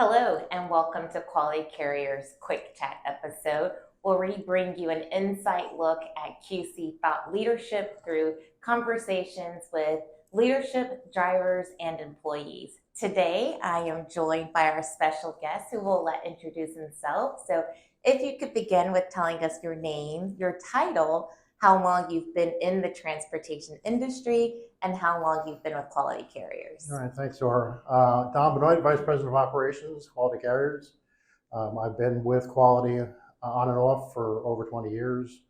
Hello, and welcome to Quality Carriers Quick Chat episode, where we bring you an insight look at QC thought leadership through conversations with leadership, drivers, and employees. Today, I am joined by our special guest who will let introduce himself. So, if you could begin with telling us your name, your title, how long you've been in the transportation industry, and how long you've been with Quality All Carriers. right, thanks, Zora. Don Benoit, Vice President of Operations, Quality Carriers. I've been with Quality on and off for over 20 years.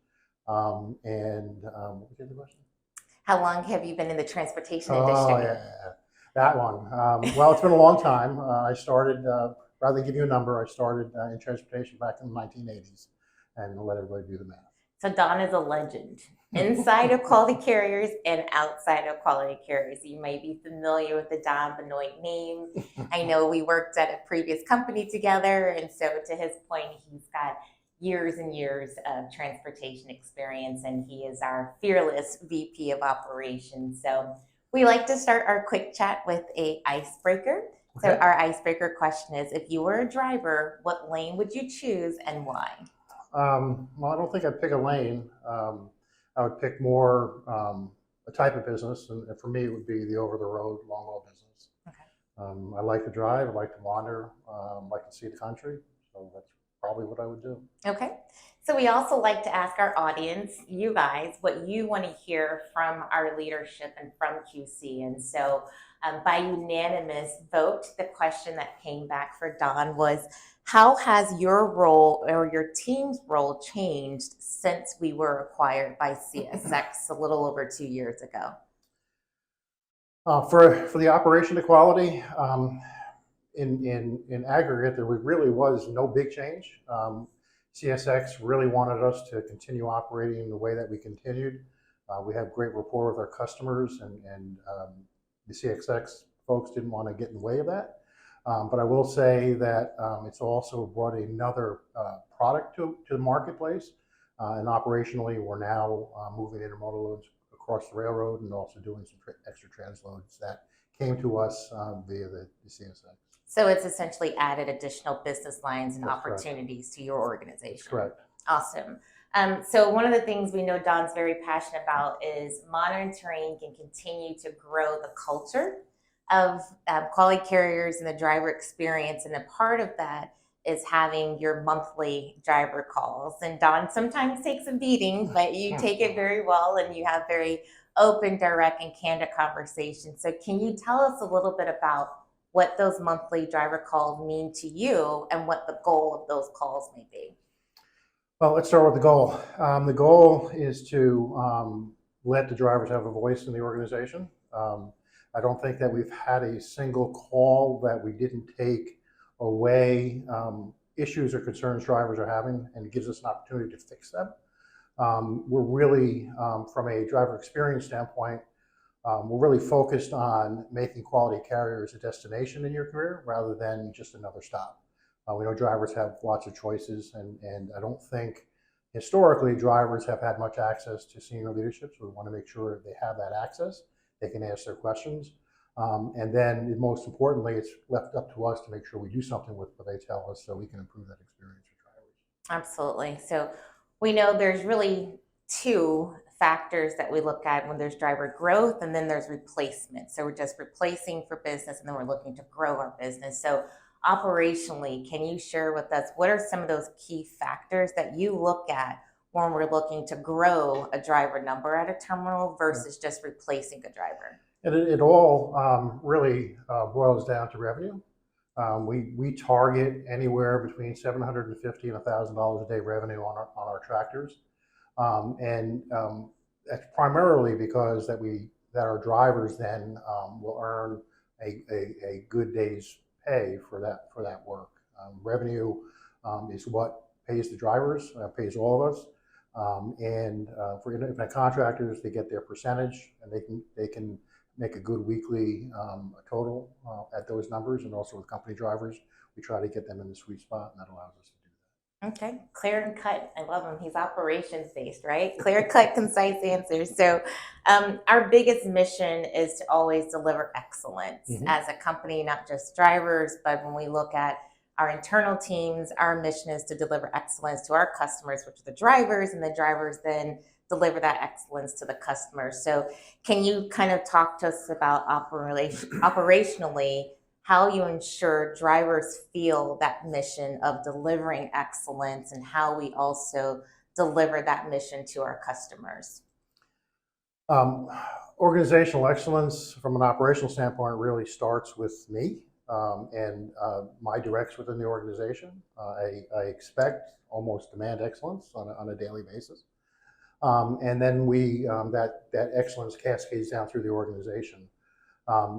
What was the other question? How long have you been in the transportation Oh, industry? yeah, that one. Well, it's been a long time. I started, rather than give you a number, I started in transportation back in the 1980s, and I'll let everybody do the math. So Don is a legend inside of Quality Carriers and outside of Quality Carriers. You may be familiar with the Don Benoit name. I know we worked at a previous company together, and so to his point, he's got years and years of transportation experience, and he is our fearless VP of operations. So we like to start our quick chat with a icebreaker. So Okay. our icebreaker question is: if you were a driver, what lane would you choose and why? Well, I don't think I'd pick a lane. I would pick more a type of business, and for me, it would be the over-the-road long-haul business. Okay. I like to drive, I like to wander, like to see the country, so that's probably what I would do. Okay. So we also like to ask our audience, you guys, what you want to hear from our leadership and from QC. And so by unanimous vote, the question that came back for Don was, how has your role or your team's role changed since we were acquired by CSX a little over 2 years ago? For the operation equality, in aggregate, there really was no big change. CSX really wanted us to continue operating the way that we continued. We have great rapport with our customers, and the CSX folks didn't want to get in the way of that. But I will say that it's also brought another product to the marketplace. And operationally, we're now moving intermodal loads across the railroad and also doing some extra transloads that came to us via the CSX. So it's essentially added additional business lines and That's correct. opportunities to your organization. Correct. Awesome. So one of the things we know Don's very passionate about is monitoring and continue to grow the culture of quality carriers and the driver experience. And a part of that is having your monthly driver calls. And Don sometimes takes a beating, but you take it very well and you have very open, direct, and candid conversations. So can you tell us a little bit about what those monthly driver calls mean to you and what the goal of those calls may be? Well, let's start with the goal. The goal is to let the drivers have a voice in the organization. I don't think that we've had a single call that we didn't take away issues or concerns drivers are having, and it gives us an opportunity to fix them. We're really, from a driver experience standpoint, we're really focused on making quality carriers a destination in your career rather than just another stop. We know drivers have lots of choices, and I don't think historically drivers have had much access to senior leadership, so we want to make sure they have that access. They can ask their questions. And then most importantly, it's left up to us to make sure we do something with what they tell us so we can improve that experience for drivers. Absolutely. So we know there's really two factors that we look at when there's driver growth and then there's replacement. So we're just replacing for business and then we're looking to grow our business. So operationally, can you share with us what are some of those key factors that you look at when we're looking to grow a driver number at a terminal versus just replacing a driver? And it all really boils down to revenue. We target anywhere between $750 and $1,000 a day revenue on our tractors, and that's primarily because that our drivers then will earn a good day's pay for that work. Revenue is what pays the drivers, pays all of us, and for independent contractors, they get their percentage, and they can make a good weekly total at those numbers, and also with company drivers, we try to get them in the sweet spot, and that allows us to do that. Okay, clear and cut. I love him. He's operations based, right? Clear cut, concise answers. So, our biggest mission is to always deliver excellence Hmm. as a company, not just drivers, but when we look at our internal teams, our mission is to deliver excellence to our customers, which are the drivers, and the drivers then deliver that excellence to the customers. So, can you kind of talk to us about operationally? How you ensure drivers feel that mission of delivering excellence and how we also deliver that mission to our customers. Um, Organizational excellence from an operational standpoint really starts with me and my directs within the organization. I expect, almost demand excellence on a daily basis. And then that excellence cascades down through the organization.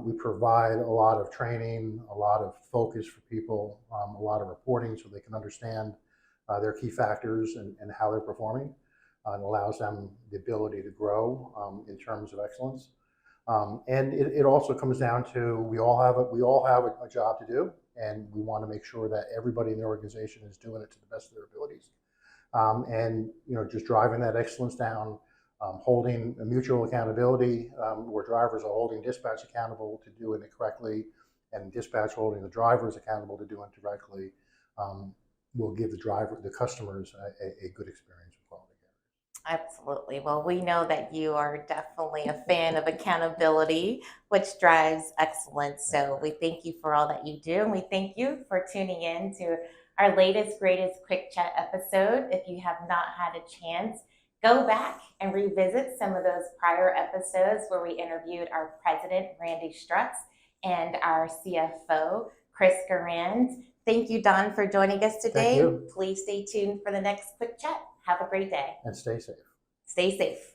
We provide a lot of training, a lot of focus for people, a lot of reporting so they can understand their key factors and how they're performing. It allows them the ability to grow in terms of excellence. And it also comes down to we all have a job to do, and we want to make sure that everybody in the organization is doing it to the best of their abilities. And just driving that excellence down, holding a mutual accountability, where drivers are holding dispatch accountable to doing it correctly, and dispatch holding the drivers accountable to doing it correctly, um, will give the customers a good experience with quality care. Absolutely. Well, we know that you are definitely a fan of accountability, which drives excellence. So we thank you for all that you do. And we thank you for tuning in to our latest, greatest quick chat episode. If you have not had a chance, go back and revisit some of those prior episodes where we interviewed our president, Randy Strutz, and our CFO, Chris Garand. Thank you, Don, for joining us Thank today. you, Please stay tuned for the next quick chat. Have a great day. and stay safe. Stay safe.